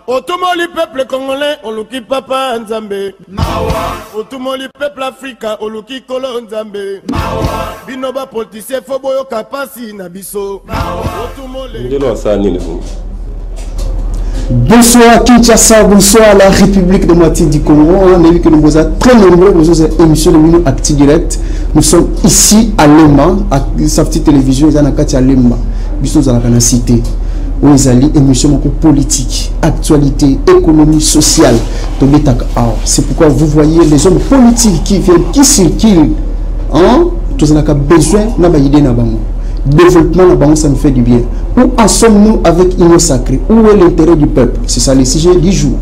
Otumoli peuple congolais, oluki papa Nzambe. Otumoli peuple africain, oluki kolo Nzambe. Binoba politicien foboyo kapasi na biso. Bonsoir Kinshasa, bonsoir la République de Moitié du Congo. On a vu que nous sommes très nombreux aux émissions de Minute Acti Direct. Nous sommes ici à Lemba, à Safety Télévision, à Lemba. Nous sommes dans la cité. Où ils allaient émissions politique, actualité, économie, sociale. C'est pourquoi vous voyez les hommes politiques qui viennent, qui circulent. Tous on a besoin d'idée na bango. Développement na bango, ça nous fait du bien. Où en sommes-nous avec Union Sacrée? Où est l'intérêt du peuple? C'est ça le sujet du jour.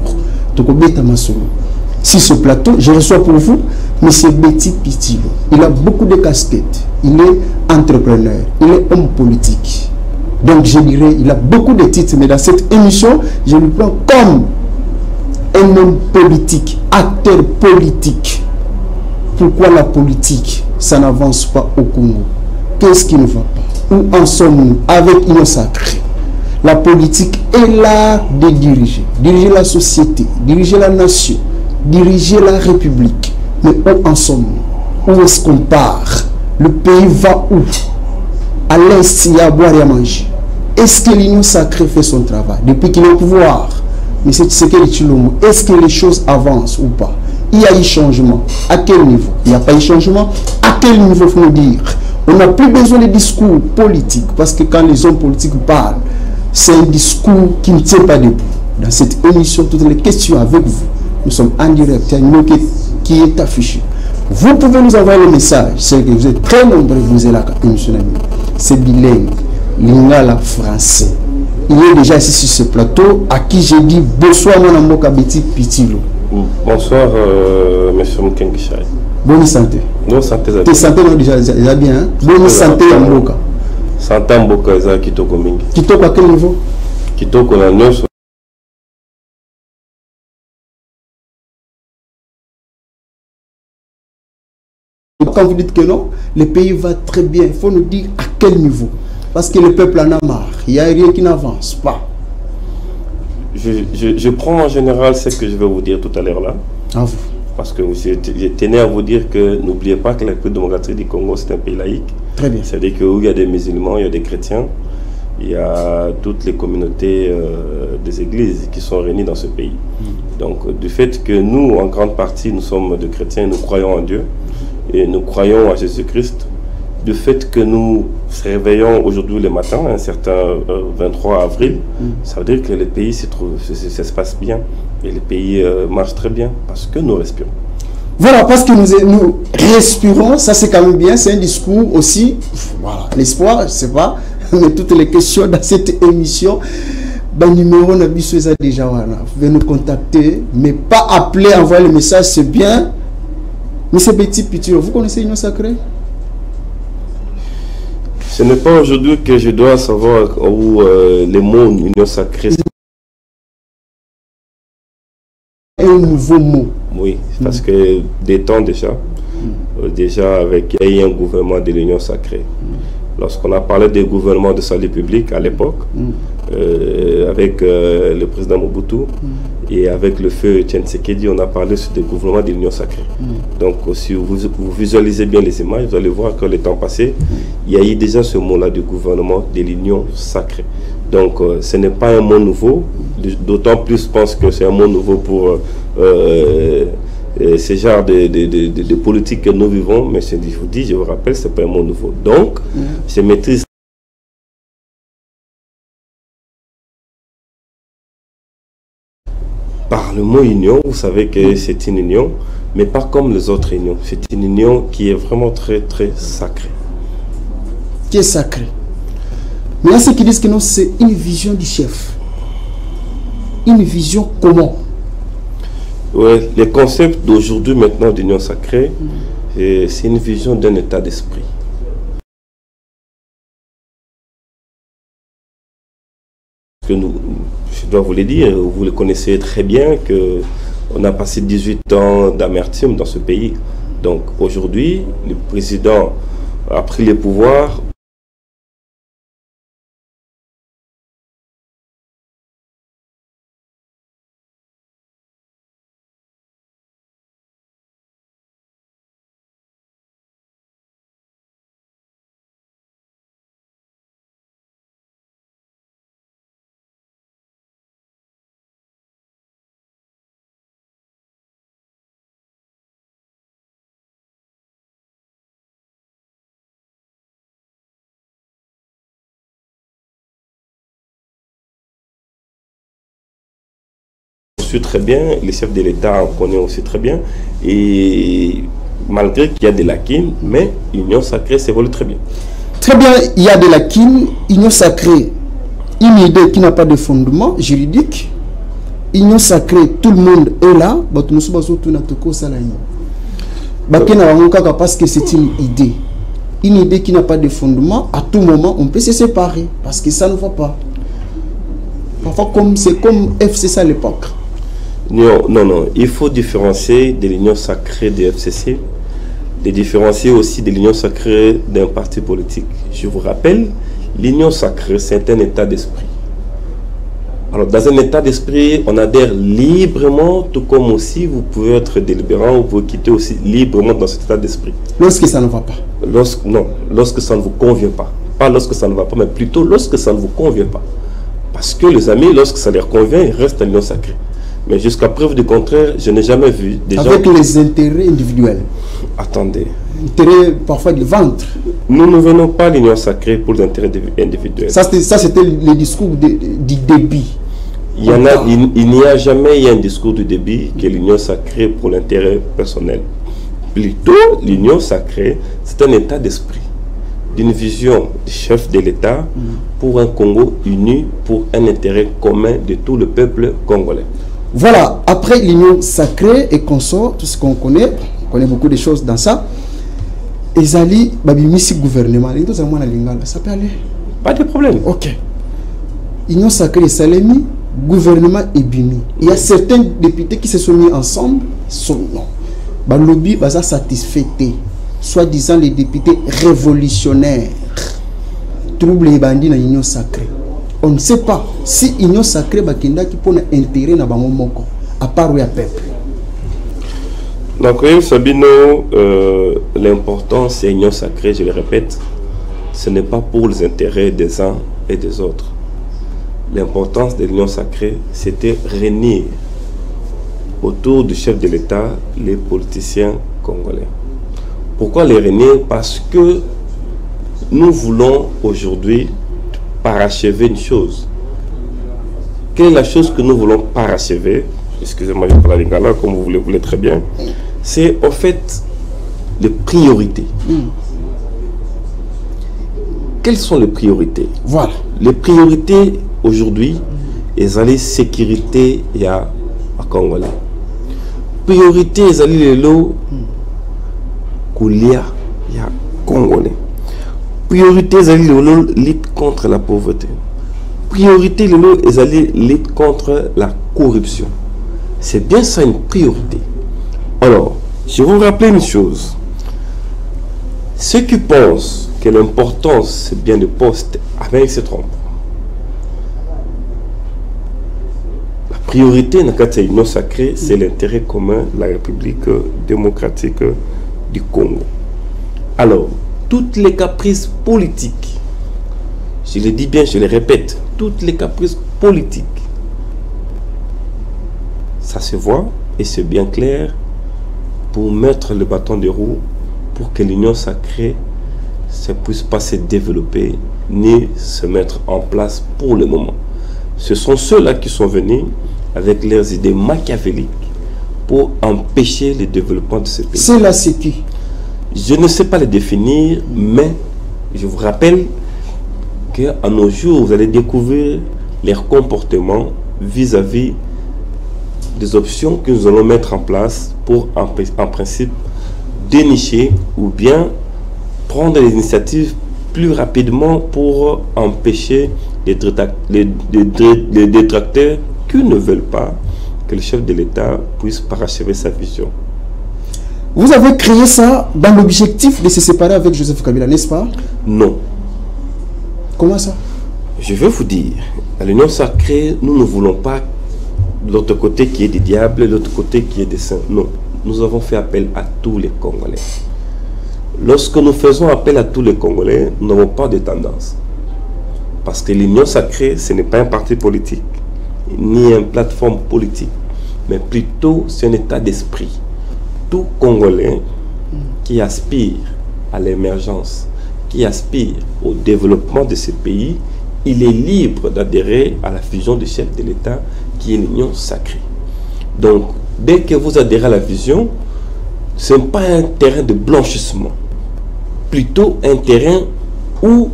Si ce plateau, je reçois pour vous M. Betty Pitilo. Il a beaucoup de casquettes. Il est entrepreneur, il est homme politique. Donc je dirais, il a beaucoup de titres, mais dans cette émission, je le prends comme un homme politique, acteur politique. Pourquoi la politique, ça n'avance pas au Congo? Qu'est-ce qui ne va pas? Où en sommes-nous avec Union Sacrée? La politique est là de diriger. Diriger la société, diriger la nation, diriger la République. Mais où en sommes-nous? Où est-ce qu'on part? Le pays va où? À l'Est, il y a à boire et à manger. Est-ce que l'Union Sacrée fait son travail depuis qu'il est au pouvoir? Mais c'est ce que est-ce que les choses avancent ou pas? Il y a eu changement. À quel niveau? Il n'y a pas eu changement. À quel niveau faut nous dire? On n'a plus besoin de discours politiques, parce que quand les hommes politiques parlent, c'est un discours qui ne tient pas debout. Dans cette émission, toutes les questions avec vous, nous sommes en direct. Il y a une numéro qui est affiché. Vous pouvez nous envoyer le message. C'est que vous êtes très nombreux, vous êtes là, c'est bilingue, lingala français. Il est déjà ici sur ce plateau, à qui j'ai dit bonsoir mon amour Betty Pitilo. Bonsoir, monsieur Moukengichai. Bonne santé. Bonne santé. Tes santé déjà bien. Hein? Bonne santé à Mboka. Santé à Mboka, ça Kitoko Mingi. Kitoko à quel niveau? Kitoko la neuf. Quand vous dites que non, le pays va très bien. Il faut nous dire à quel niveau. Parce que le peuple en a marre. Il n'y a rien qui n'avance pas. Je prends en général ce que je vais vous dire tout à l'heure là. À vous. Parce que je tenais à vous dire que n'oubliez pas que la République démocratique du Congo, c'est un pays laïque. Très bien. C'est-à-dire qu'il y a des musulmans, il y a des chrétiens, il y a toutes les communautés des églises qui sont réunies dans ce pays. Donc, du fait que nous, en grande partie, nous sommes des chrétiens, nous croyons en Dieu et nous croyons à Jésus-Christ, du fait que nous se réveillons aujourd'hui le matin, un certain 23 avril, ça veut dire que le pays ça se passe bien et le pays marche très bien parce que nous respirons. Voilà, parce que nous respirons, ça c'est quand même bien, c'est un discours aussi, voilà, l'espoir, je ne sais pas, mais toutes les questions dans cette émission, ben numéro on a déjà, voilà. Vous pouvez nous contacter, mais pas appeler, envoyer le message, c'est bien. Monsieur Betty Pitilo, vous connaissez Union Sacrée? Ce n'est pas aujourd'hui que je dois savoir où les mots Union Sacrée. Un nouveau mot. Oui, parce que des temps déjà, avec il y a eu un gouvernement de l'Union Sacrée. Lorsqu'on a parlé des gouvernements de salut public à l'époque, avec le président Mobutu et avec le feu Tshisekedi, on a parlé sur des gouvernements de l'Union Sacrée. Donc si vous visualisez bien les images, vous allez voir que le temps passé, il y a eu déjà ce mot-là du gouvernement de l'Union Sacrée. Donc ce n'est pas un mot nouveau, d'autant plus je pense que c'est un mot nouveau pour ce genre de politique que nous vivons, mais je vous dis, je vous rappelle, ce n'est pas un mot nouveau. Donc, je maîtrise par le mot union, vous savez que c'est une union, mais pas comme les autres unions. C'est une union qui est vraiment très, très sacrée. Qui est sacrée. Mais là, ceux qui disent que non, c'est une vision du chef. Une vision comment? Ouais, les concepts d'aujourd'hui maintenant d'union sacrée, c'est une vision d'un état d'esprit. Que je dois vous le dire, vous le connaissez très bien, que on a passé 18 ans d'amertume dans ce pays. Donc aujourd'hui, le président a pris le pouvoir. su très bien, les chefs de l'État en connaissent aussi très bien, et malgré qu'il y a des lacunes, mais l'Union sacrée s'évolue très bien. Très bien, il y a des lacunes. Union sacrée, une idée qui n'a pas de fondement juridique. Union sacrée, tout le monde est là. Parce que c'est une idée. Une idée qui n'a pas de fondement, à tout moment, on peut se séparer. Parce que ça ne va pas. Parfois, c'est comme FCC à l'époque. Non, non, non. Il faut différencier de l'Union sacrée des FCC, de différencier aussi de l'Union sacrée d'un parti politique. Je vous rappelle, l'Union sacrée, c'est un état d'esprit. Alors, dans un état d'esprit, on adhère librement, tout comme aussi vous pouvez être délibérant, vous pouvez quitter aussi librement dans cet état d'esprit. Lorsque ça ne va pas. Non, lorsque ça ne vous convient pas. Pas lorsque ça ne va pas, mais plutôt lorsque ça ne vous convient pas. Parce que les amis, lorsque ça leur convient, ils restent à l'Union sacrée. Mais jusqu'à preuve du contraire, je n'ai jamais vu des gens... Avec les intérêts individuels. Attendez. Intérêts parfois de ventre. Nous ne venons pas à l'Union sacrée pour les intérêts individuels. Ça c'était le discours du débit. Il n'y a jamais eu un discours du débit que l'Union sacrée pour l'intérêt personnel. Plutôt, l'Union sacrée, c'est un état d'esprit, d'une vision du chef de l'État pour un Congo uni, pour un intérêt commun de tout le peuple congolais. Voilà, après l'Union sacrée et consort, tout ce qu'on connaît, on connaît beaucoup de choses dans ça. Ezali, Babimisi gouvernement, ça peut aller. Pas de problème. Ok. Union sacrée, Salemi, gouvernement et Bimi. Il y a certains députés qui se sont mis ensemble, son nom. Le lobby va satisfait, soi-disant les députés révolutionnaires. Trouble les bandits dans l'Union sacrée. On ne sait pas si l'Union sacrée Bakinda qui pose intérêt dans le moko, à part où il y a peuple. Donc, Sabino, l'important c'est l'Union sacrée, je le répète, ce n'est pas pour les intérêts des uns et des autres. L'importance de l'Union sacrée, c'était réunir autour du chef de l'État les politiciens congolais. Pourquoi les réunir? Parce que nous voulons aujourd'hui parachever une chose. Quelle est la chose que nous voulons parachever? Excusez-moi, je parle à lingala comme vous le voulez très bien. C'est en fait les priorités. Quelles sont les priorités? Voilà. Les priorités aujourd'hui, ils allaient sécurité à Congolais. Priorité, ils allaient l'eau Koulia ya Congolais. Priorité, ils allaient l'eau lutte contre la pauvreté. Priorité, ils allaient lutte contre la corruption. C'est bien ça une priorité. Alors, je vais vous rappeler une chose. Ceux qui pensent que l'importance c'est bien de poste, avec se trompent. La priorité dans le Union sacrée, c'est l'intérêt commun de la République démocratique du Congo. Alors, toutes les caprices politiques, je le dis bien, je le répète, toutes les caprices politiques, ça se voit et c'est bien clair pour mettre le bâton de roue pour que l'Union sacrée ne puisse pas se développer ni se mettre en place pour le moment. Ce sont ceux-là qui sont venus avec leurs idées machiavéliques pour empêcher le développement de ce pays. C'est là, c'est qui? Je ne sais pas les définir, mais je vous rappelle qu'à nos jours, vous allez découvrir leur comportement vis-à-vis des options que nous allons mettre en place pour, en principe, dénicher ou bien prendre les initiatives plus rapidement pour empêcher les détracteurs qui ne veulent pas que le chef de l'État puisse parachever sa vision. Vous avez créé ça dans l'objectif de se séparer avec Joseph Kabila, n'est-ce pas? Non. Comment ça? Je vais vous dire, à l'Union sacrée, nous ne voulons pas l'autre côté qui est des diables, l'autre côté qui est des saints. Non. Nous avons fait appel à tous les Congolais. Lorsque nous faisons appel à tous les Congolais, nous n'avons pas de tendance. Parce que l'Union sacrée, ce n'est pas un parti politique, ni une plateforme politique, mais plutôt c'est un état d'esprit. Tout Congolais qui aspire à l'émergence, qui aspire au développement de ce pays, il est libre d'adhérer à la fusion du chef de l'État qui est l'Union sacrée. Donc, dès que vous adhérez à la vision, ce n'est pas un terrain de blanchissement, plutôt un terrain où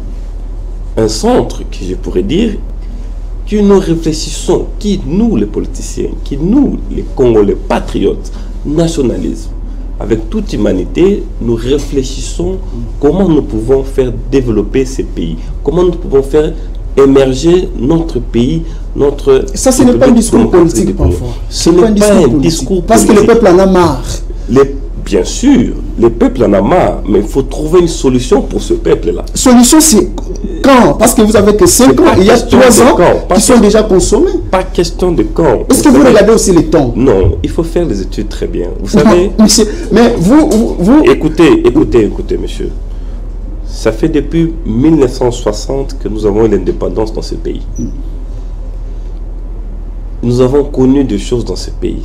un centre, que je pourrais dire, que nous réfléchissons, qui nous les politiciens, qui nous les Congolais patriotes, nationalistes, avec toute humanité, nous réfléchissons comment nous pouvons faire développer ces pays, comment nous pouvons faire émerger notre pays, notre... Ça, ce n'est pas un discours politique parfois. Ce n'est pas un discours politique. Parce que le peuple en a marre. Bien sûr, le peuple en a marre, mais il faut trouver une solution pour ce peuple-là. Solution, c'est quand? Parce que vous avez que 5 ans, il y a 3 ans qui sont déjà consommés. Pas question de quand. Est-ce que vous regardez aussi les temps? Non, il faut faire les études très bien. Vous savez... Monsieur, mais vous... Écoutez, monsieur. Ça fait depuis 1960 que nous avons eu l'indépendance dans ce pays. Nous avons connu des choses dans ce pays.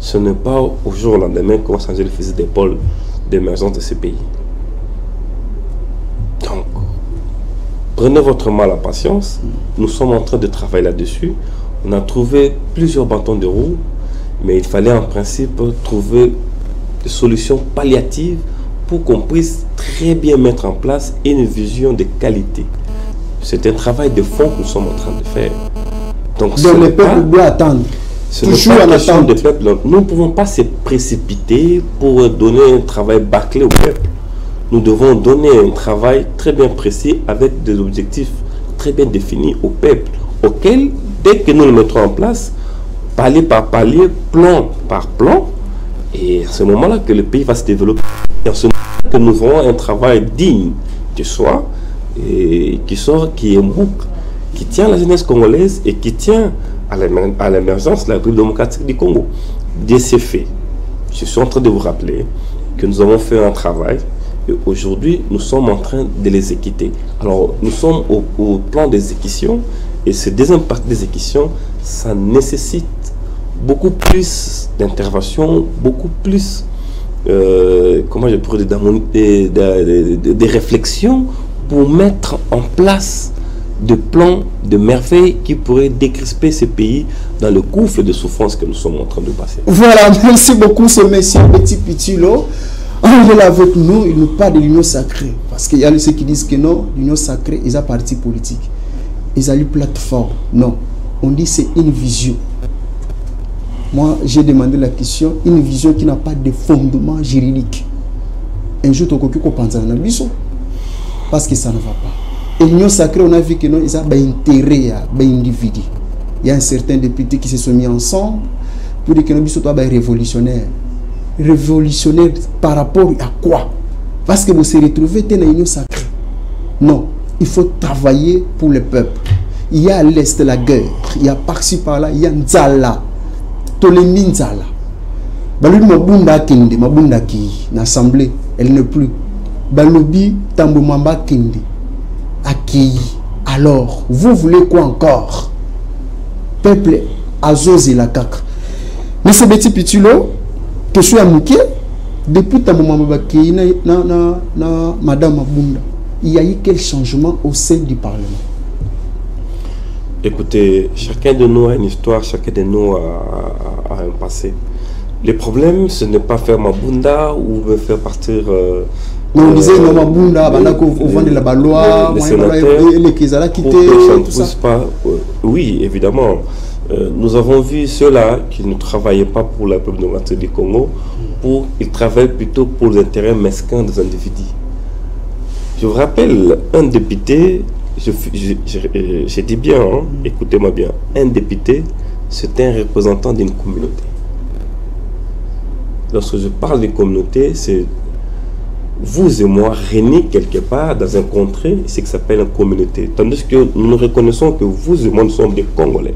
Ce n'est pas au jour au lendemain qu'on va changer le fusil d'épaule d'émergence de ce pays. Donc, prenez votre mal à patience. Nous sommes en train de travailler là-dessus. On a trouvé plusieurs bâtons de roue, mais il fallait en principe trouver des solutions palliatives pour qu'on puisse très bien mettre en place une vision de qualité. C'est un travail de fond que nous sommes en train de faire. Donc le peuple doit attendre. Toujours en attente de peuple. Nous ne pouvons pas se précipiter pour donner un travail bâclé au peuple. Nous devons donner un travail très bien précis avec des objectifs très bien définis au peuple, auquel, dès que nous le mettrons en place, palier par palier, plan par plan, et à ce moment-là que le pays va se développer. Et en ce moment-là que nous aurons un travail digne de soi, et qui est un bouc, qui tient la jeunesse congolaise et qui tient à l'émergence de la République démocratique du Congo. De ces faits, je suis en train de vous rappeler que nous avons fait un travail et aujourd'hui nous sommes en train de les équiter. Alors nous sommes au plan d'exécution et ce deuxième partie d'exécution, ça nécessite beaucoup plus d'intervention, beaucoup plus, comment je pourrais dire, des réflexions pour mettre en place de plans de merveilles qui pourraient décrisper ce pays dans le gouffre de souffrance que nous sommes en train de passer. Voilà, merci beaucoup ce monsieur Petit Pitilo. Il est là avec nous, il nous parle de l'union sacrée. Parce qu'il y a ceux qui disent que non, l'union sacrée est un parti politique. Ils ont une plateforme. Non, on dit c'est une vision. Moi, j'ai demandé la question, une vision qui n'a pas de fondement juridique. Un jour, tu as pensé à un biseau. Parce que ça ne va pas. Et l'union sacrée, on a vu que non, ils ont un intérêt à un individu. Il y a un certain député qui se sont mis ensemble pour dire que nous sommes révolutionnaires. Révolutionnaire par rapport à quoi? Parce que vous se retrouvez dans l'union sacrée. Non, il faut travailler pour le peuple. Il y a à l'est la guerre, il y a par-ci par-là, il y a Nzala, Tolemi Nzala. Balobi mabunda kende, mabunda ki, l'assemblée, elle n'est plus. Balobi tambo mamba kende, accueilli. Alors, vous voulez quoi encore? Peuple azozi la kaka. Mais ce petit Pitilo, que je suis amouqué, depuis tambo mamba ki na madame Mabunda, il y a eu quel changement au sein du Parlement? Écoutez, chacun de nous a une histoire, chacun de nous a un passé. Le problème, ce n'est pas faire Mabunda ou me faire partir... on disait non Mabunda, on vend de la balois, les Kizala quitté, tout ça. Oui, évidemment. Nous avons vu ceux-là qui ne travaillaient pas pour la peuple démocratique du Congo, ils travaillent plutôt pour les intérêts mesquins des individus. Je vous rappelle, un député, je dis bien, hein, écoutez-moi bien, un député, c'est un représentant d'une communauté. Lorsque je parle de communauté, c'est vous et moi réunis quelque part dans un contrée, c'est ce qui s'appelle une communauté. Tandis que nous reconnaissons que vous et moi, nous sommes des Congolais.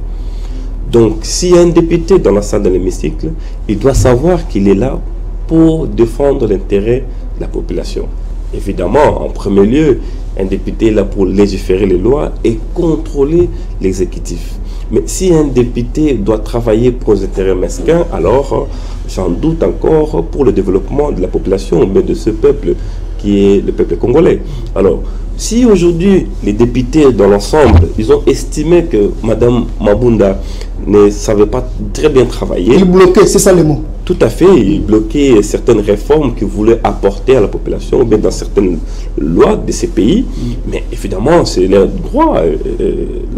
Donc, s'il y a un député dans la salle de l'hémicycle, il doit savoir qu'il est là pour défendre l'intérêt de la population. Évidemment, en premier lieu, un député est là pour légiférer les lois et contrôler l'exécutif. Mais si un député doit travailler pour les intérêts mesquins, alors j'en doute encore pour le développement de la population, mais de ce peuple qui est le peuple congolais. Alors, si aujourd'hui les députés dans l'ensemble, ils ont estimé que Madame Mabunda ne savaient pas très bien travailler. Ils bloquaient, c'est ça le mot. Tout à fait, ils bloquaient certaines réformes qu'ils voulaient apporter à la population, ou bien dans certaines lois de ces pays. Mais évidemment, c'est leur droit.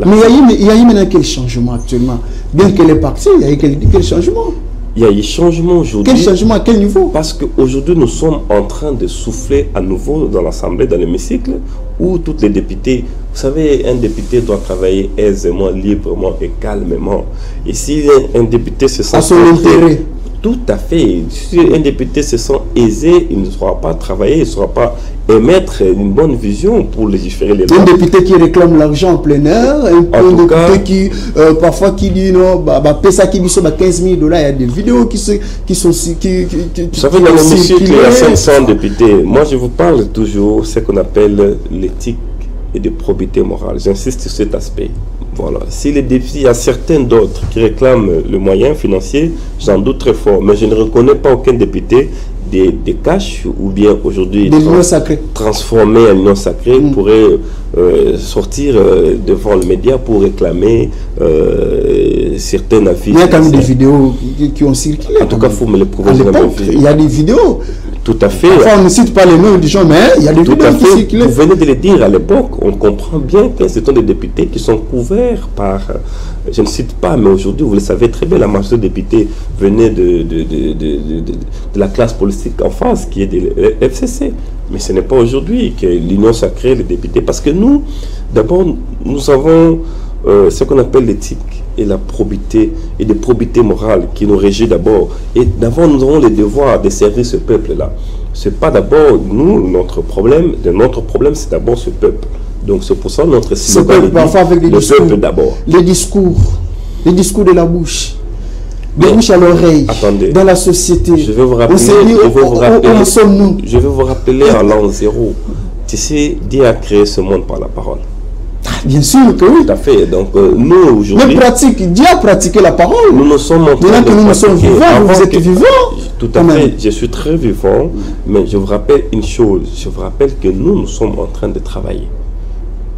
Mais il y a eu maintenant quel changement actuellement? Bien qu'elle est partie, il y a eu quel changement? Il y a eu changement aujourd'hui. Quel changement, à quel niveau? Parce qu'aujourd'hui, nous sommes en train de souffler à nouveau dans l'Assemblée, dans l'hémicycle, où tous les députés, vous savez, un député doit travailler aisément, librement et calmement. Et si un député se sent... À son intérêt. Tout à fait. Si un député se sent aisé, il ne saura pas travailler, il ne saura pas émettre une bonne vision pour légiférer les lois. Un député qui réclame l'argent en plein air, un député qui parfois qui dit non, ça qui dit 15 000 $, il y a des vidéos qui sont... Vous savez, dans l'hémicycle, il y a 500 députés. Moi, je vous parle toujours de ce qu'on appelle l'éthique et de probité morale. J'insiste sur cet aspect. Voilà. S'il y a certains d'autres qui réclament le moyen financier, j'en doute très fort. Mais je ne reconnais pas aucun député des cash ou bien aujourd'hui transformé en union sacrée pourrait sortir devant le média pour réclamer certaines affiches. Il y a quand même des vidéos qui ont circulé. En tout cas, il faut me les prouver. Il y a des vidéos. Tout à fait. Enfin, on ne cite pas les noms des gens, mais il y a des vidéos qui circulent. Vous venez de le dire à l'époque, on comprend bien que ce sont des députés qui sont couverts par... Je ne cite pas, mais aujourd'hui, vous le savez très bien, la majorité des députés venaient de la classe politique en face, qui est de FCC. Mais ce n'est pas aujourd'hui que l'union sacrée, les députés... Parce que nous, d'abord, nous avons ce qu'on appelle l'éthique et la probité, et des probités morales qui nous régit d'abord. Et d'abord, nous avons le devoir de servir ce peuple-là. Ce n'est pas d'abord nous, notre problème, c'est d'abord ce peuple. Donc c'est pour ça notre slogan, le peuple d'abord. Les discours de la bouche, de bouche à l'oreille, dans la société. Je vais vous rappeler, je vais vous rappeler en l'an 0. Tu sais, Dieu a créé ce monde par la parole. Bien sûr que oui. Tout à fait. Donc nous aujourd'hui... Mais Dieu a pratiqué la parole. Nous nous sommes en train maintenant que nous sommes vivants, vous êtes vivants. Tout à fait. Je suis très vivant. Mais je vous rappelle une chose. Je vous rappelle que nous sommes en train de travailler.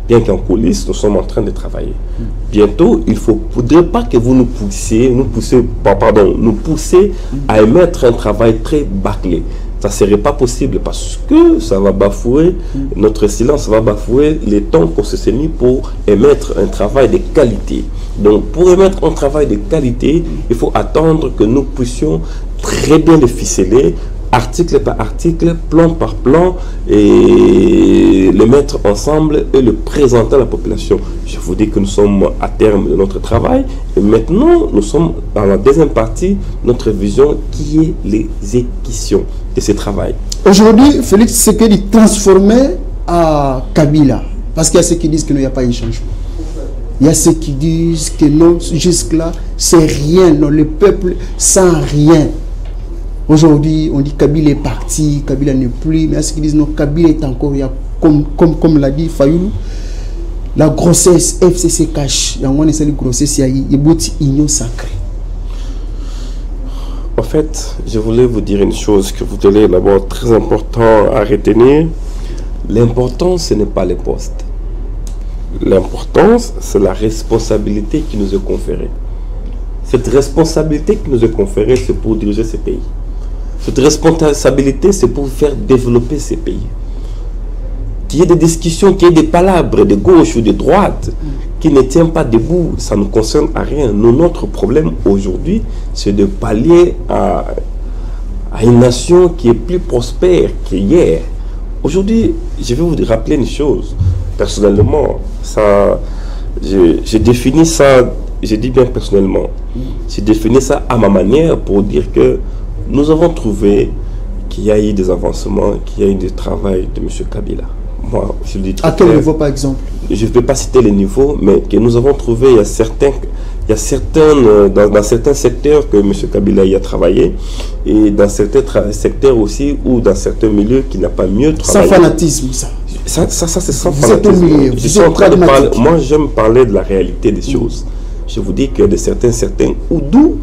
Bien qu'en coulisses, nous sommes en train de travailler. Bientôt, il ne faudrait pas que vous nous poussiez à émettre un travail très bâclé. Ça ne serait pas possible parce que ça va bafouer notre silence, ça va bafouer les temps qu'on se s'est mis pour émettre un travail de qualité. Donc, pour émettre un travail de qualité, il faut attendre que nous puissions très bien le ficeler, article par article, plan par plan, et le mettre ensemble et le présenter à la population. Je vous dis que nous sommes à terme de notre travail et maintenant nous sommes dans la deuxième partie, notre vision qui est l'exécution de ce travail. Aujourd'hui, Félix Tshisekedi transformé à Kabila, parce qu'il y a ceux qui disent qu'il n'y a pas eu changement. Il y a ceux qui disent que non, jusque-là, c'est rien, non, le peuple sans rien. Aujourd'hui, on dit Kabila est parti, Kabila n'est plus, mais il y a ceux qui disent non, Kabila est encore, il y a, comme l'a dit Fayoulou, la grossesse, FCC cache, il y a une grossesse, il y a une union sacrée. En fait, je voulais vous dire une chose que vous allez d'abord très important à retenir. L'important, ce n'est pas les postes. L'importance, c'est la responsabilité qui nous est conférée. Cette responsabilité qui nous est conférée, c'est pour diriger ce pays. Cette responsabilité, c'est pour faire développer ces pays. Qu'il y ait des discussions, qu'il y ait des palabres de gauche ou de droite qui ne tiennent pas debout, ça ne nous concerne à rien. Nous, notre problème aujourd'hui, c'est de pallier à une nation qui est plus prospère qu'hier. Aujourd'hui, je vais vous rappeler une chose. Personnellement, je définis ça, je dis bien personnellement, je définis ça à ma manière pour dire que nous avons trouvé qu'il y a eu des avancements, qu'il y a eu du travail de M. Kabila. Moi, je le dis très à quel niveau, par exemple? Je ne vais pas citer les niveaux, mais que nous avons trouvé, dans certains secteurs que M. Kabila y a travaillé, et dans certains secteurs aussi, ou dans certains milieux qui n'a pas mieux travaillé. Sans fanatisme, ça. Ça c'est sans fanatisme. Moi, j'aime parler de la réalité des choses. Je vous dis que de certains où d'où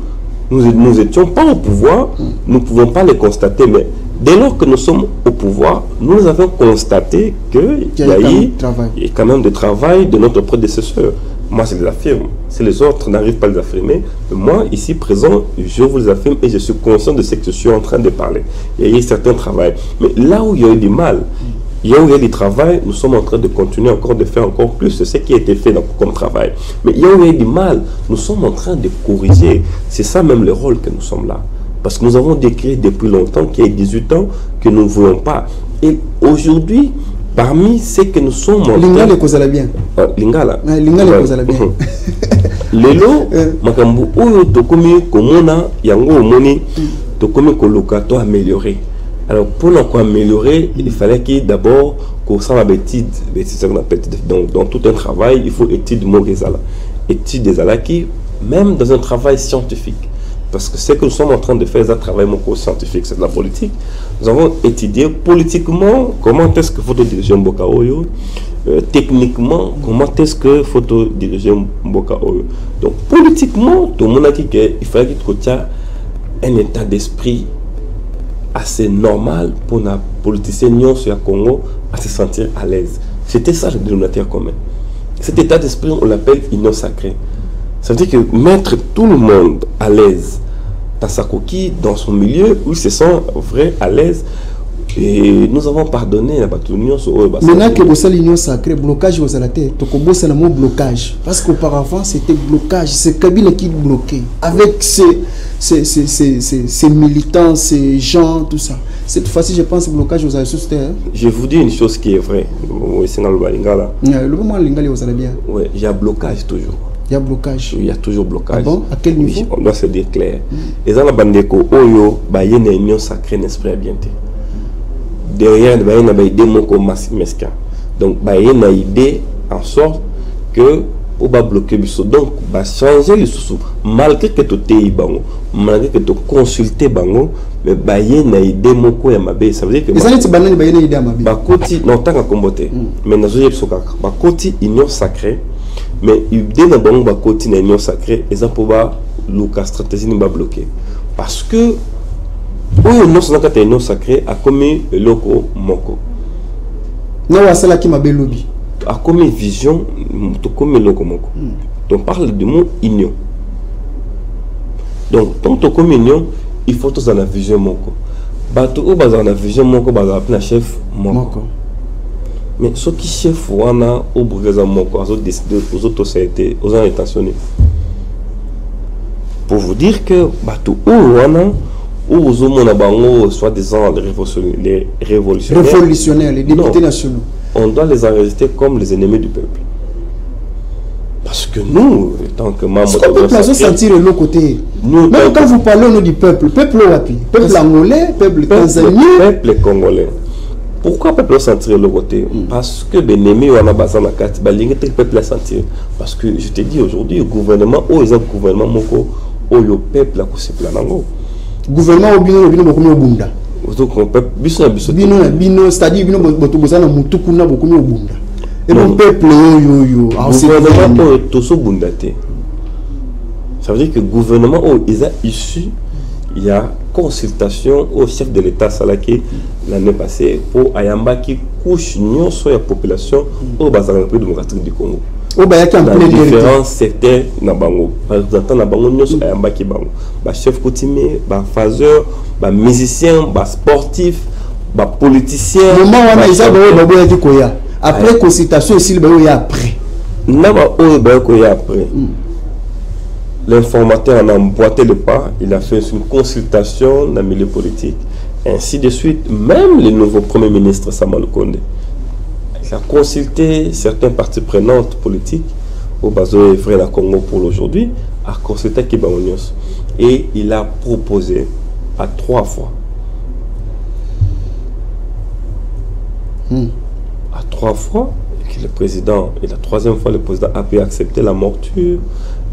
nous n'étions pas au pouvoir, nous ne pouvons pas les constater, mais dès lors que nous sommes au pouvoir, nous avons constaté qu'il y a eu quand même du travail de notre prédécesseur. moi je les affirme. Si les autres n'arrivent pas à les affirmer, moi ici présent, je vous les affirme et je suis conscient de ce que je suis en train de parler. Il y a eu certains travail. Mais là où il y a eu du mal, il y a eu du travail, nous sommes en train de continuer encore de faire encore plus de ce qui a été fait comme travail. Mais il y a eu du mal, nous sommes en train de corriger. C'est ça même le rôle que nous sommes là. Parce que nous avons décrit depuis longtemps qu'il y a 18 ans que nous ne voulons pas. Et aujourd'hui, parmi ce que nous sommes en train... Lingala kozala bien. Lingala. Lingala kozala bien. Lelo, makambu oyo tokomi komona yango omoni tokomi koluka to améliorer. Alors pour nous améliorer, il fallait qu'il d'abord qu'on s'en bêtise, ça qu'on appelle dans tout un travail, il faut étude mogezala. Étude des alaki, même dans un travail scientifique. Parce que ce que nous sommes en train de faire, c'est un travail scientifique, c'est de la politique. Nous avons étudié politiquement comment est-ce qu'il faut diriger Mboka Oyo, techniquement comment est-ce qu'il faut diriger Mboka Oyo. Donc politiquement, tout le monde a dit qu'il fallait qu'il y ait un état d'esprit assez normal pour les politiciens sur le Congo à se sentir à l'aise. C'était ça le dénominateur commun. Cet état d'esprit, on l'appelle union sacrée. Ça veut dire que mettre tout le monde à l'aise dans sa coquille, dans son milieu, où ils se sentent vrai à l'aise. Et nous avons pardonné la l'union sur eux. Maintenant que vous avez l'union sacrée, blocage aux alatés, c'est le mot blocage. Parce qu'auparavant, c'était blocage. C'est Kabila qui bloquait. Avec ces militants, ces gens, tout ça. Cette fois-ci, je pense blocage aux alatés. Je vous dis une chose qui est vraie. C'est dans le Lingala. Le moment Lingala, vous allez bien. Oui, il y a blocage toujours. Il y a blocage. Il y a toujours blocage. Ah bon? À quel niveau? Oui, on doit se dire clair. Et dans la bandeko, Oyo, il y a une union sacrée, n'est-ce pas bien? Derrière, il y a une idée mesquin. Donc, il y a une idée en sorte que on va bloquer le sous. Donc, on va changer le sous. Malgré que tu aies bango, malgré que tu consultes bango, mais il y a une idée moko ya mabe. Ça veut dire que les années banane il y a une idée mabe. Ba koti non tant qu'à combattre. Mais na zoye biso kaka. Ba koti union sacrée. Mais dès que nous avons une union sacrée, ils ont la stratégie ne va bloquer. Parce que nous sommes une union sacrée a commis le loco moko. Nous avons qui m'a lobby. A commis vision, comme le loco moko. Donc on parle du mot union. Donc tant que comme union, il faut tous dans la vision moko. Bato ou dans la vision moko, bato appelle chef moko. Mais ce qui chef wana au Burkina Faso décidé aux autres sociétés, aux gens intentionnés. Pour vous dire que bateau wana ou aux hommes bango soi-disant les révolutionnaires, les députés nationaux. On doit les enregistrer comme les ennemis du peuple. Parce que nous, tant que membres de la société, sentir l'autre côté. Même quand vous parlez au nom du peuple, peuple wapi, peuple angolais, peuple tanzanien, peuple congolais. Pourquoi le peuple sentir le côté? Parce que les ennemis ont besoin de la carte, le peuple a senti. Parce que je te dis aujourd'hui, le gouvernement, le gouvernement moko, le peuple a couché planango. Gouvernement obino beaucoup mieux bunda. Donc le peuple bino c'est-à-dire bino boto bozana mutuku na beaucoup mieux bunda. Et le peuple yo gouvernement toso bunda te. Ça veut dire que le gouvernement ils a issu il y a consultation au chef de l'État Salaki l'année passée pour Ayamba qui couche non sur la population au République démocratique du Congo. Au Bayaki en plein différents secteurs na bango. Par exemple na bango non sur Ayamba qui bango. Ba chef coutumier, ba phaseur, ba musicien, ba sportif, ba politicien. Moment wana isa ba boya koya. Après consultation ici ba ya après. Na ba o ba koya après. L'informateur a emboîté le pas, il a fait une consultation dans le milieu politique, ainsi de suite. Même le nouveau Premier ministre Samuel Konde, il a consulté certains parties prenantes politiques, au Bazo et Frère la Congo pour aujourd'hui, a consulté Kibaonios. Et il a proposé à 3 fois. À 3 fois, que le président, et la 3e fois, le président a pu accepter la morture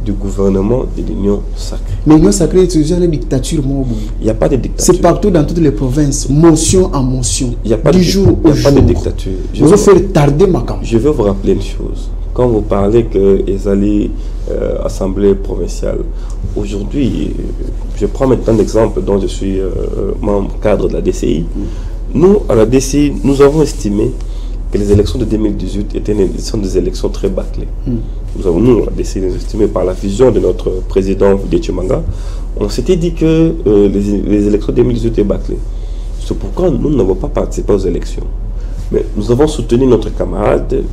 du gouvernement de l'Union sacrée. Mais l'Union sacrée, c'est déjà une dictature. Il n'y a pas de dictature. C'est partout dans toutes les provinces, motion en motion. Il n'y a pas du jour au jour. Pas de dictature. Je vais faire tarder ma campagne. Je vais vous rappeler une chose. Quand vous parlez que Ezali assemblée provinciale, aujourd'hui, je prends maintenant l'exemple dont je suis membre cadre de la DCI. Nous, à la DCI, nous avons estimé que les élections de 2018 sont des élections très bâclées. Nous avons décidé d'estimer par la vision de notre président Déthié-Manga, on s'était dit que les élections de 2018 étaient bâclées. C'est pourquoi nous n'avons pas participé aux élections. Mais nous avons soutenu notre camarade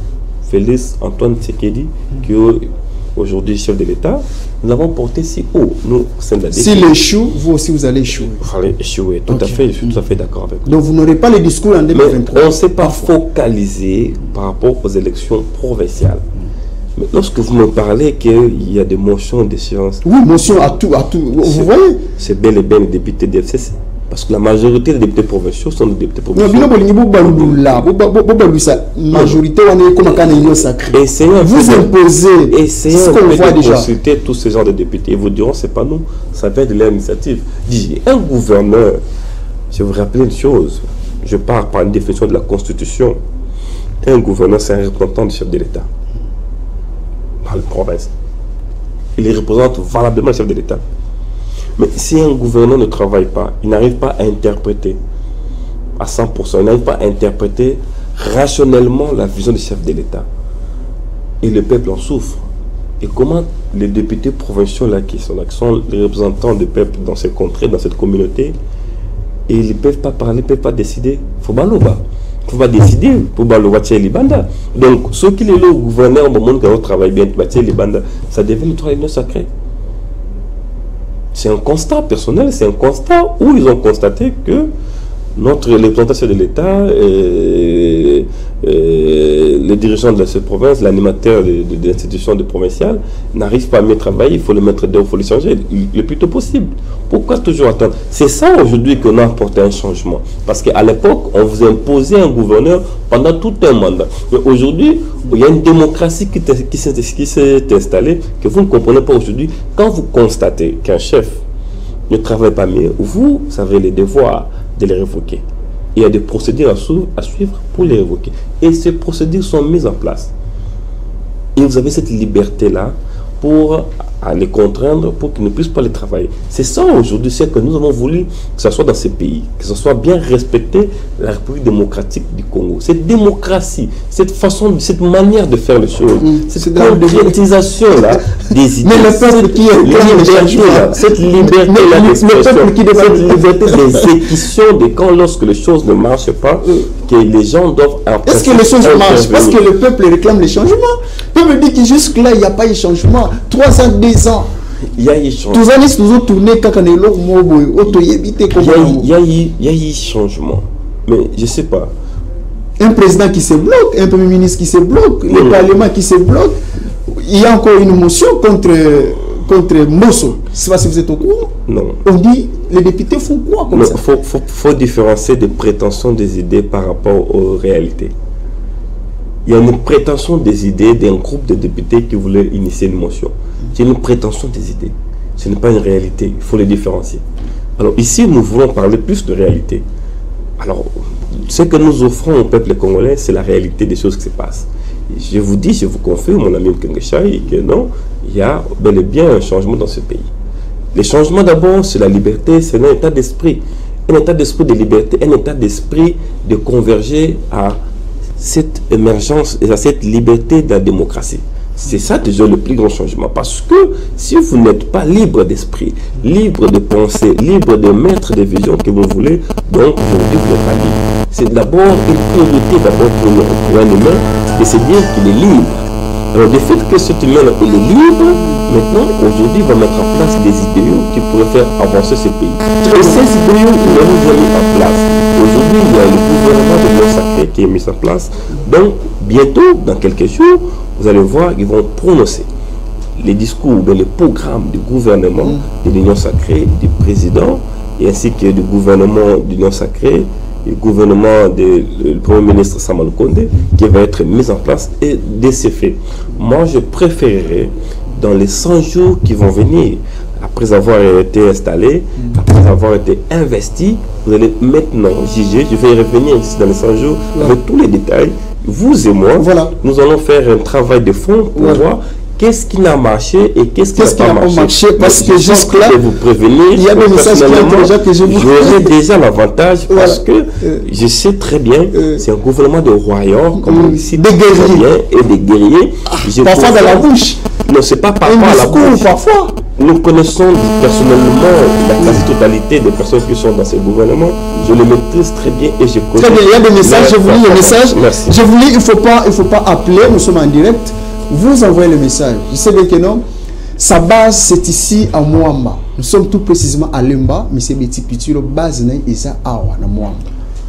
Félix Antoine Tshisekedi, qui est aujourd'hui chef de l'État. Nous l'avons porté si haut, nous, s'il échoue, vous aussi vous allez échouer. Il fallait échouer, tout à fait, je suis tout à fait d'accord avec vous. Donc vous n'aurez pas les discours en 2023. Mais on ne s'est pas focalisé par rapport aux élections provinciales. Mais lorsque vous me parlez qu'il y a des motions de séance... Oui, motions à tout, vous voyez. C'est bel et bien les députés de FCC. Parce que la majorité des députés provinciaux sont des députés provinciaux. Majorité, on est comme un union sacrée. Vous imposez. Essayez de consulter tous ces genres de députés. Ils vous diront, c'est pas nous, ça vient de leur initiative. Un gouverneur, je vais vous rappeler une chose, je pars par une définition de la Constitution. Un gouverneur, c'est un représentant du chef de l'État. Dans la province. Il représente valablement le chef de l'État. Mais si un gouverneur ne travaille pas, il n'arrive pas à interpréter à 100%, il n'arrive pas à interpréter rationnellement la vision du chef de l'État. Et le peuple en souffre. Et comment les députés provinciaux là, qui sont les représentants du peuple dans ces contrées, dans cette communauté, et ils ne peuvent pas parler, ils ne peuvent pas décider. Il faut pas décider pour Balouatier Libanda. Donc, ceux qui sont le gouverneur, au moment où on travaille bien, Libanda, ça devient le travail sacré. C'est un constat personnel, c'est un constat où ils ont constaté que notre représentation de l'État, les dirigeants de cette province, l'animateur de l'institution provinciale n'arrivent pas à mieux travailler, il faut le mettre dehors, il faut le changer le plus tôt possible. Pourquoi toujours attendre? C'est ça aujourd'hui qu'on a apporté un changement. Parce qu'à l'époque, on vous imposait un gouverneur pendant tout un mandat. Mais aujourd'hui, il y a une démocratie qui s'est installée que vous ne comprenez pas aujourd'hui. Quand vous constatez qu'un chef ne travaille pas mieux, vous avez les devoirs de les révoquer. Il y a des procédures à suivre pour les révoquer. Et ces procédures sont mises en place. Et vous avez cette liberté-là pour les contraindre, pour qu'ils ne puissent pas les travailler. C'est ça aujourd'hui, c'est que nous avons voulu que ce soit dans ces pays, que ce soit bien respecté la République démocratique du Congo. Cette démocratie, cette façon, cette manière de faire les choses, cette concrétisation-là des idées, mais le peuple qui est cette liberté-là d'expression, cette liberté d'exécution de quand lorsque les choses ne marchent pas, que les gens doivent... Est-ce que les choses marchent? Parce que le peuple réclame les changements. Le peuple dit que jusque-là, il n'y a pas eu changement. 3 ans, 2 ans. Il y a eu changement. Tous les nous ont tourné quand on est là, il y a eu changement. Mais je ne sais pas. Un président qui se bloque, un premier ministre qui se bloque, le parlement qui se bloque. Il y a encore une motion contre Mosso. Je ne sais pas si vous êtes au courant. Non. On dit, les députés font quoi comme ça? Faut différencier des prétentions des idées par rapport aux réalités. Il y a une prétention des idées d'un groupe de députés qui voulaient initier une motion. C'est une prétention des idées. Ce n'est pas une réalité. Il faut les différencier. Alors ici, nous voulons parler plus de réalité. Alors, ce que nous offrons au peuple congolais, c'est la réalité des choses qui se passent. Je vous dis, je vous confirme, mon ami Mkengeshai, que non, il y a bel et bien un changement dans ce pays. Les changements d'abord, c'est la liberté, c'est un état d'esprit. Un état d'esprit de liberté, un état d'esprit de converger à cette émergence et à cette liberté de la démocratie. C'est ça déjà le plus grand changement. Parce que si vous n'êtes pas libre d'esprit, libre de penser, libre de mettre des visions que vous voulez, donc aujourd'hui vous n'êtes pas libre. C'est d'abord une priorité pour un humain, et c'est dire qu'il est libre. Alors du fait que cet humain il est libre, maintenant aujourd'hui il va mettre en place des idéaux qui pourraient faire avancer ce pays. Et ces idéaux nous avons déjà mis en place. Aujourd'hui il y a le gouvernement de l'Union sacrée qui est mis en place. Donc bientôt, dans quelques jours, vous allez voir, ils vont prononcer les discours, les programmes du gouvernement de l'Union sacrée, du président, et ainsi que du gouvernement de l'Union sacrée, du gouvernement du Premier ministre Sama Lukonde, qui va être mis en place et de ces faits. Moi, je préférerais, dans les 100 jours qui vont venir, après avoir été installé, après avoir été investi, vous allez maintenant juger. Je vais y revenir ici dans les 100 jours avec tous les détails. Vous et moi, nous allons faire un travail de fond pour voir qu'est-ce qui n'a marché et qu'est-ce qui n'a pas marché. Parce que jusque-là, vous prévenir, il y a des messages que je vous j'aurai déjà l'avantage parce que je sais très bien, c'est un gouvernement de royaume, comme ici, des guerriers et des guerriers. Parfois dans la bouche. Non, c'est pas parfois à la bouche. Parfois. Nous connaissons personnellement la quasi-totalité des personnes qui sont dans ce gouvernement. Je les maîtrise très bien et je connais. Très bien, il y a des messages, je vous lis les messages. Merci. Je vous lis, il faut pas appeler, nous sommes en direct. Vous envoyez le message. Je sais bien que non. Sa base, c'est ici à Mwamba. Nous sommes tout précisément à Lemba, mais c'est Betty Pituro, base n'est Isa Awa, na Mwamba.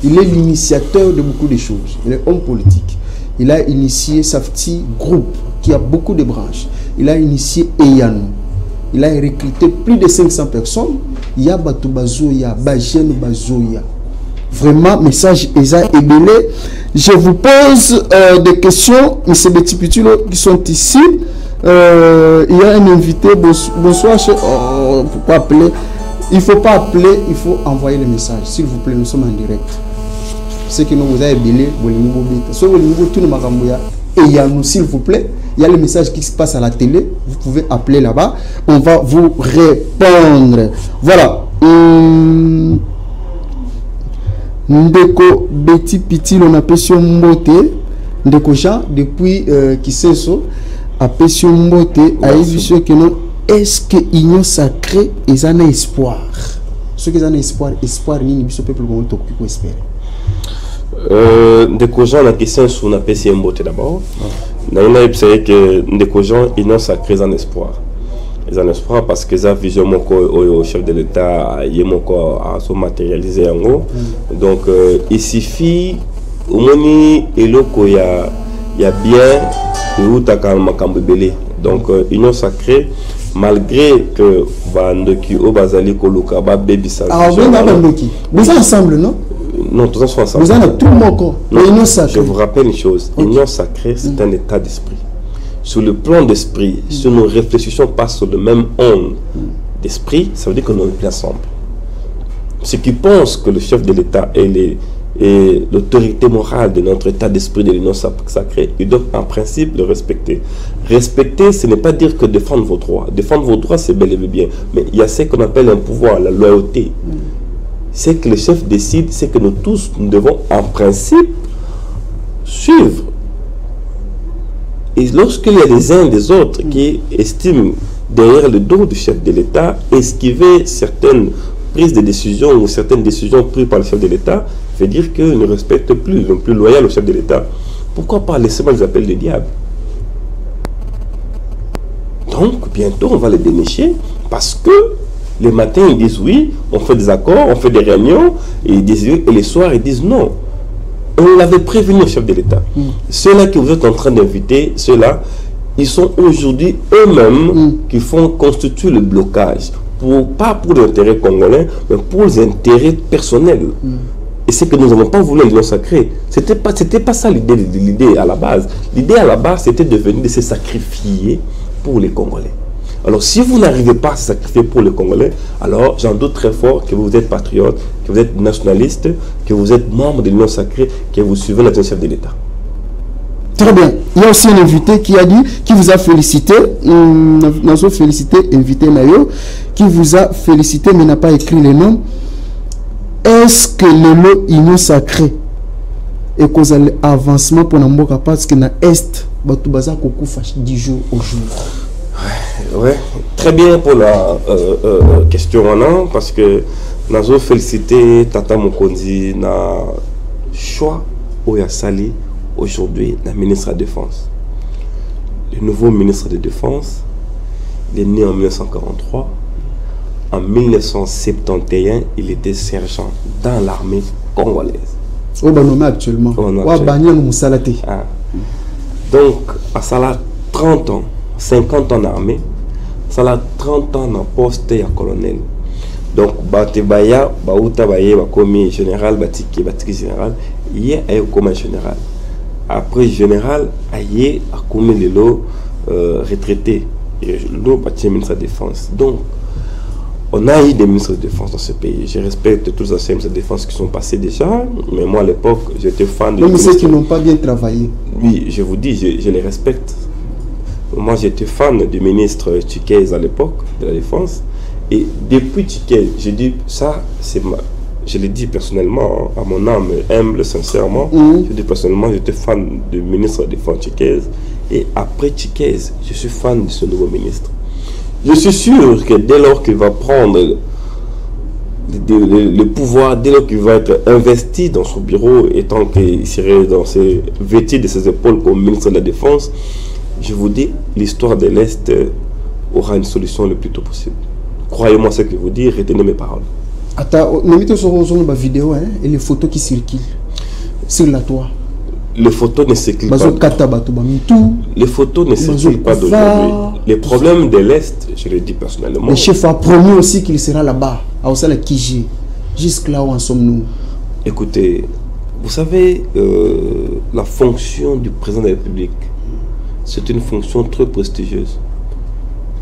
Il est l'initiateur de beaucoup de choses. Il est homme politique. Il a initié Safety Group, qui a beaucoup de branches. Il a initié Eyano. Il a recruté plus de 500 personnes. Il y a Batou Bazoya, Bajen Bazoya. Vraiment, message Eza Ebele. Je vous pose des questions, M. Betty Pituro, qui sont ici. Il y a un invité. Bonsoir, pourquoi appeler? Il ne faut pas appeler, il faut envoyer le message. S'il vous plaît, nous sommes en direct. Ce que nous vous avez Ebele, et il y a nous, s'il vous plaît. Il y a le message qui se passe à la télé. Vous pouvez appeler là-bas. On va vous répondre. Voilà. Ndeko Betty Pitil, on appelle sur Mbote. Ndeko Jean, depuis Kiseso, appelle sur Mbote. Est-ce que l'union sacrée est un espoir? Ce qui est un espoir, ni le peuple peut espérer. Ndeko Jean, la question sur la PC Mbote d'abord. Nous avons que Ndeko Jean, l'union sacrée est un espoir. Ils en espoir parce que ça vision au chef de l'État il a se matérialiser en haut. Donc il suffit au moins il y a bien où ta calme belé. Donc union sacrée malgré que Bandoki au Bazali Koluka ba baby ça. Ah oui, Bandoki. Vous êtes ensemble, non? Non, tous ensemble. Vous êtes tout le monde. Union sacrée. Je vous rappelle une chose, union sacrée, c'est un état d'esprit. Sur le plan d'esprit, si nous réfléchissons pas sur le même onde d'esprit, ça veut dire que nous sommes ensemble. Ceux qui pensent que le chef de l'État est l'autorité morale de notre état d'esprit de l'union sacrée, ils doivent en principe le respecter. Respecter, ce n'est pas dire que défendre vos droits. Défendre vos droits, c'est bel et bien. Mais il y a ce qu'on appelle un pouvoir, la loyauté. C'est que le chef décide, c'est que nous tous, nous devons en principe suivre. Et lorsqu'il y a des uns et des autres qui estiment derrière le dos du chef de l'État esquiver certaines prises de décision ou certaines décisions prises par le chef de l'État, veut dire qu'ils ne respectent plus, ils sont plus loyaux au chef de l'État. Pourquoi pas laisser-moi les appels de diable? Donc, bientôt, on va les dénicher parce que les matins, ils disent oui, on fait des accords, on fait des réunions, et ils disent oui, et les soirs, ils disent non. On l'avait prévenu au chef de l'État. Ceux-là que vous êtes en train d'inviter, ceux-là, ils sont aujourd'hui eux-mêmes qui constituent le blocage. Pas pour l'intérêt congolais, mais pour les intérêts personnels. Et c'est que nous n'avons pas voulu l'union sacrée. C'était pas ça l'idée à la base. L'idée à la base, c'était de venir de se sacrifier pour les Congolais. Alors, si vous n'arrivez pas à se sacrifier pour les Congolais, alors j'en doute très fort que vous êtes patriote, que vous êtes nationaliste, que vous êtes membre de l'union sacrée, que vous suivez le chef de l'État. Très bien. Il y a aussi un invité qui a dit, qui vous a félicité, invité Nayo, qui vous a félicité mais n'a pas écrit les noms. Est-ce que le mot union sacrée est cause avancement pour Namboka parce que dans l'Est, Batoubaza Koko fâche 10 jours au jour? Ouais, très bien pour la question parce que nous avons félicité Tata Mokonzi na choix Oya Sali aujourd'hui la ministre de la Défense. Le nouveau ministre de la Défense, il est né en 1943. En 1971, il était sergent dans l'armée congolaise. Au Banome actuellement. Ah. Donc, à ça 30 ans, 50 ans d'armée, ça a 30 ans en poste et à colonel. Donc, Batebaya, Baoutabaye, Bakomi général, Batiki général, il est comme général. Après général, il est comme le lot retraité. Et l'eau bâti ministre de la Défense. Donc, on a eu des ministres de défense dans ce pays. Je respecte tous les anciens ministres de défense qui sont passés déjà, mais moi à l'époque, j'étais fan de... Non, mais ceux qui n'ont pas bien travaillé. Oui, je vous dis, je les respecte. Moi, j'étais fan du ministre Tchikez à l'époque de la Défense. Et depuis Tchikez, j'ai dit, ça, c'est ma... Je l'ai dit personnellement, à mon âme humble, sincèrement. Je dis personnellement, j'étais fan du ministre de la Défense Tchikez. Et après Tchikez, je suis fan de ce nouveau ministre. Je suis sûr que dès lors qu'il va prendre le pouvoir, dès lors qu'il va être investi dans son bureau, et tant qu'il serait vêtu de ses épaules comme ministre de la Défense, je vous dis, l'histoire de l'Est aura une solution le plus tôt possible. Croyez-moi ce que je vous dis, retenez mes paroles. Attends, nous mettons sur la vidéo et les photos qui circulent sur la toile. Les photos ne circulent pas. Les photos ne circulent pas d'aujourd'hui. Les problèmes de l'Est, je le dis personnellement. Le chef a promis aussi qu'il sera là-bas, à Osala Kiji. Jusque là où en sommes-nous? Écoutez, vous savez, la fonction du président de la République, c'est une fonction très prestigieuse.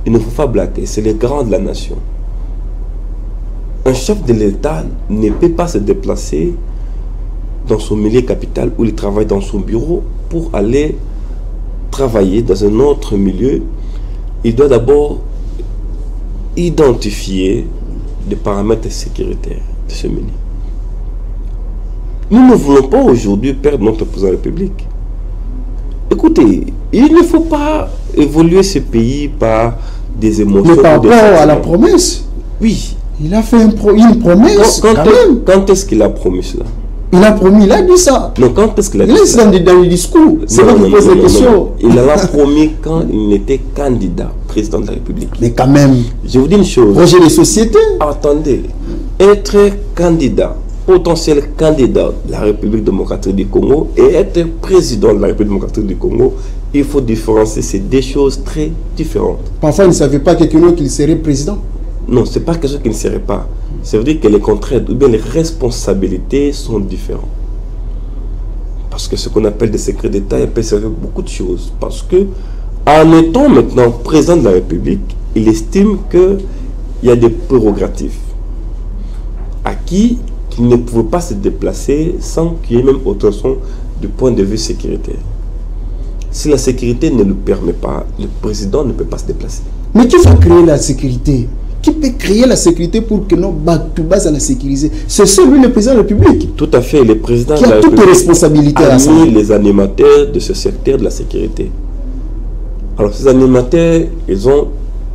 Il ne faut pas blaguer, c'est le grand de la nation. Un chef de l'État ne peut pas se déplacer dans son milieu capital où il travaille dans son bureau pour aller travailler dans un autre milieu. Il doit d'abord identifier les paramètres sécuritaires de ce milieu. Nous ne voulons pas aujourd'hui perdre notre président de la République. Écoutez, il ne faut pas évoluer ce pays par des émotions. Mais par rapport à la promesse, oui. Il a fait une promesse. Quand est-ce qu'il a promis cela? Il a promis, il a dit ça. Non, quand est-ce qu'il a dit ça? Dans le discours. C'est moi qui pose la question. Il l'a promis quand il était candidat président de la République. Mais quand même. Je vous dis une chose. Projet de société. Attendez. Être candidat, potentiel candidat de la République démocratique du Congo et être président de la République démocratique du Congo, il faut différencier ces deux choses très différentes. Parfois, il ne savait pas quelqu'un qu'il serait président. Non, ce n'est pas quelque chose qui ne serait pas. Ça veut dire que les contraintes ou bien les responsabilités sont différentes. Parce que ce qu'on appelle des secrets d'État, il peut servir beaucoup de choses. Parce que, en étant maintenant président de la République, il estime qu'il y a des prérogatives acquis qu'il ne pouvait pas se déplacer sans qu'il y ait même autre son du point de vue sécuritaire. Si la sécurité ne le permet pas, le président ne peut pas se déplacer. Mais qui va créer la sécurité? Qui peut créer la sécurité pour que nos bases à la sécuriser? C'est celui le président de la République. Tout à fait, le président qui a toutes les responsabilités à la les animateurs de ce secteur de la sécurité. Alors ces animateurs, ils ont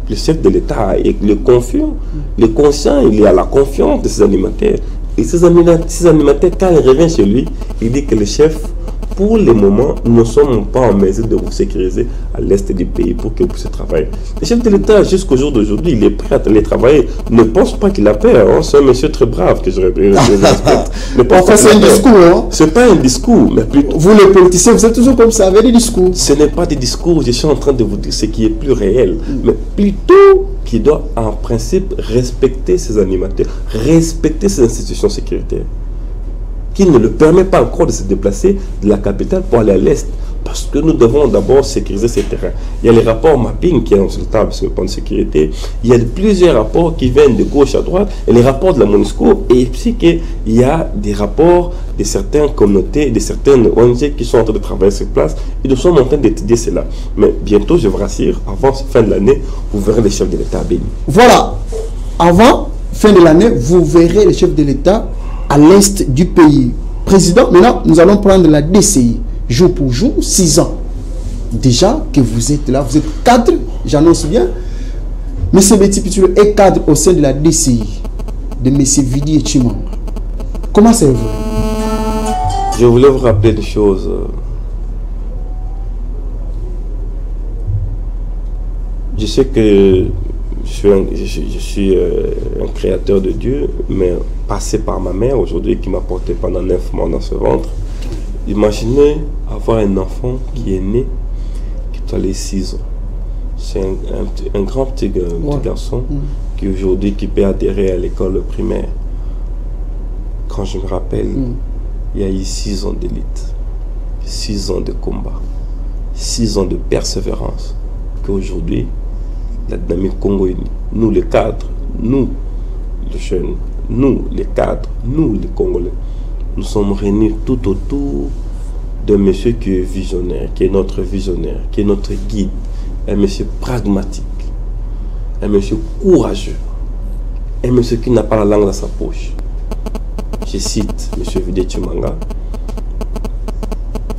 le chef de l'État et le confirme, le conscient, il y a la confiance de ces animateurs. Et ces animateurs, quand ils reviennent chez lui, il dit que le chef, pour le moment, nous ne sommes pas en mesure de vous sécuriser à l'est du pays pour que vous puissiez travailler. Le chef de l'État, jusqu'au jour d'aujourd'hui, il est prêt à aller travailler. Ne pense pas qu'il a peur. Hein. C'est un monsieur très brave que je respecte. Enfin, c'est un discours. Hein. C'est pas un discours, mais plutôt... Vous, les politiciens, vous êtes toujours comme ça, avec des discours. Ce n'est pas des discours. Je suis en train de vous dire ce qui est plus réel. Mais plutôt qu'il doit, en principe, respecter ses animateurs, respecter ses institutions sécuritaires, qui ne le permet pas encore de se déplacer de la capitale pour aller à l'Est. Parce que nous devons d'abord sécuriser ces terrains. Il y a les rapports mapping qui est consultable sur le plan de sécurité. Il y a plusieurs rapports qui viennent de gauche à droite. Et les rapports de la MONUSCO. Et puis qu'il y a des rapports de certaines communautés, de certaines ONG qui sont en train de travailler sur place. Et nous sommes en train d'étudier cela. Mais bientôt, je vous rassure, avant la fin de l'année, vous verrez les chefs de l'État à Béni. Voilà. Avant fin de l'année, vous verrez les chefs de l'État à l'est du pays. Président, maintenant, nous allons prendre la DCI. Jour pour jour, 6 ans. Déjà que vous êtes là, vous êtes cadre, j'annonce bien. M. Betty Pitulu est cadre au sein de la DCI, de M. Vidi et Chimang. Comment c'est vous? Je voulais vous rappeler des choses. Je sais que je suis un créateur de Dieu, mais passé par ma mère aujourd'hui qui m'a porté pendant 9 mois dans ce ventre. Imaginez avoir un enfant qui est né, qui doit aller 6 ans. C'est un grand petit garçon qui aujourd'hui qui peut adhérer à l'école primaire. Quand je me rappelle, il y a eu 6 ans d'élite, 6 ans de combat, 6 ans de persévérance, qu'aujourd'hui, la dynamique congolaise, nous les cadres, nous les jeunes, nous les cadres, nous les Congolais, nous sommes réunis tout autour de monsieur qui est visionnaire, qui est notre visionnaire, qui est notre guide, un monsieur pragmatique, un monsieur courageux, un monsieur qui n'a pas la langue dans sa poche. Je cite M. Vidé Tshimanga,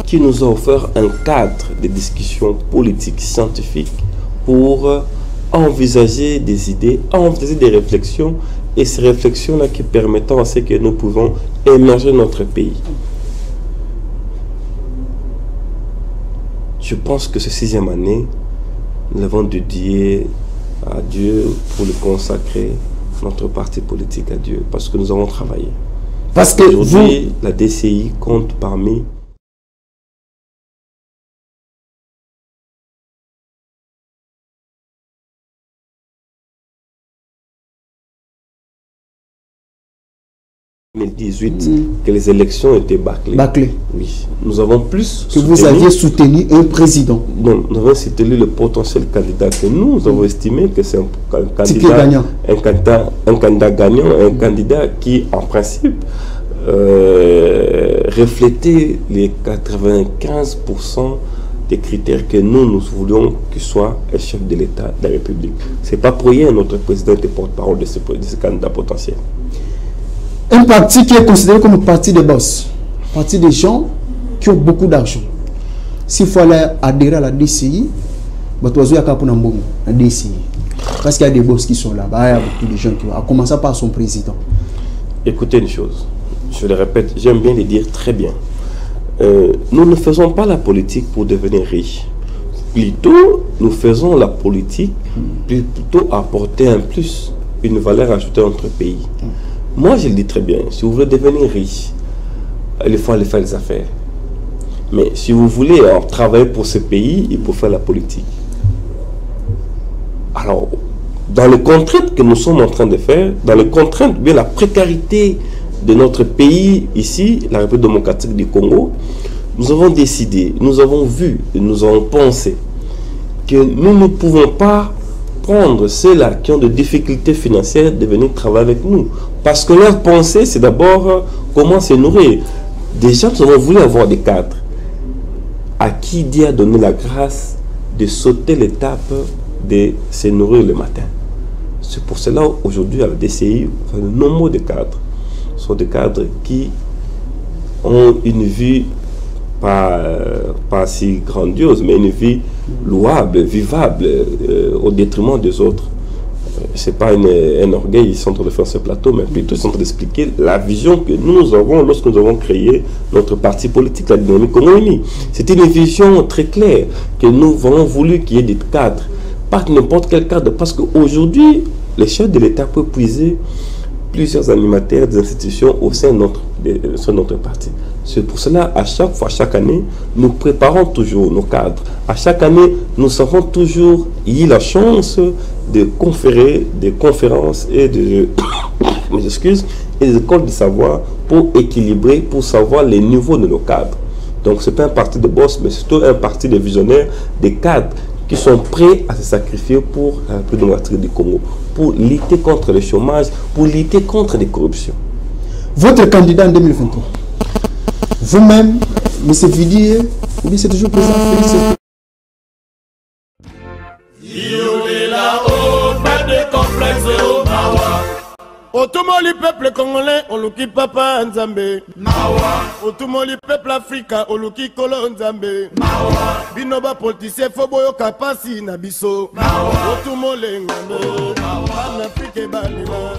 qui nous a offert un cadre de discussion politique, scientifique, pour envisager des idées, envisager des réflexions, et ces réflexions-là qui permettent à ce que nous pouvons émerger notre pays. Je pense que cette 6e année, nous l'avons dédié à Dieu pour le consacrer notre parti politique à Dieu, parce que nous avons travaillé. Parce que aujourd'hui, la DCI compte parmi en 2018 que les élections étaient bâclées. Oui. Nous avons plus que vous aviez soutenu un président. Non, nous avons soutenu le potentiel candidat que nous avons estimé que c'est un candidat gagnant, un candidat qui, en principe, reflétait les 95% des critères que nous voulions qu'il soit un chef de l'État de la République. C'est pas pour rien notre président était porte-parole de ce candidat potentiel. Un parti qui est considéré comme un parti de boss, parti des gens qui ont beaucoup d'argent. S'il faut aller adhérer à la DCI, parce qu'il y a des boss qui sont là-bas, il y a beaucoup de gens qui vont, à commencer par son président. Écoutez une chose, je le répète, j'aime bien le dire très bien. Nous ne faisons pas la politique pour devenir riches. Plutôt, nous faisons la politique plutôt apporter un plus, une valeur ajoutée à notre pays. Moi, je le dis très bien, si vous voulez devenir riche, il faut aller faire les affaires. Mais si vous voulez travailler pour ce pays, il faut faire la politique. Alors, dans les contraintes que nous sommes en train de faire, dans les contraintes, bien la précarité de notre pays, ici, la République démocratique du Congo, nous avons décidé, nous avons vu, nous avons pensé que nous ne pouvons pas prendre ceux-là qui ont des difficultés financières de venir travailler avec nous. Parce que leur pensée, c'est d'abord comment se nourrir. Déjà, nous avons voulu avoir des cadres à qui Dieu a donné la grâce de sauter l'étape de se nourrir le matin. C'est pour cela, aujourd'hui, à la DCI, de nombreux cadres sont des cadres qui ont une vie pas si grandiose, mais une vie louable, vivable, au détriment des autres. Ce n'est pas un orgueil, ils sont en train de faire ce plateau, mais plutôt ils sont en train d'expliquer la vision que nous avons lorsque nous avons créé notre parti politique, la Dynamique Congo-Uni. C'était une vision très claire que nous avons voulu qu'il y ait des cadres, pas n'importe quel cadre, parce qu'aujourd'hui, les chefs de l'État peuvent puiser plusieurs animateurs des institutions au sein de notre parti. C'est pour cela, à chaque fois, chaque année, nous préparons toujours nos cadres. À chaque année, nous avons toujours eu la chance de conférer des conférences et des écoles de savoir pour équilibrer, pour savoir les niveaux de nos cadres. Donc, ce n'est pas un parti de boss, mais c'est plutôt un parti de visionnaires, des cadres qui sont prêts à se sacrifier pour la République démocratique du Congo, pour lutter contre le chômage, pour lutter contre les corruptions. Votre candidat en 2023, vous-même, M. Vidé, oui, c'est toujours présent. Otumoli peuple congolais, oluki papa Nzambe. Otumoli peuple africain, oluki kolo Nzambe. Binoba politicien foboyo kapasi na biso. Otumole ngando, Afrique balila.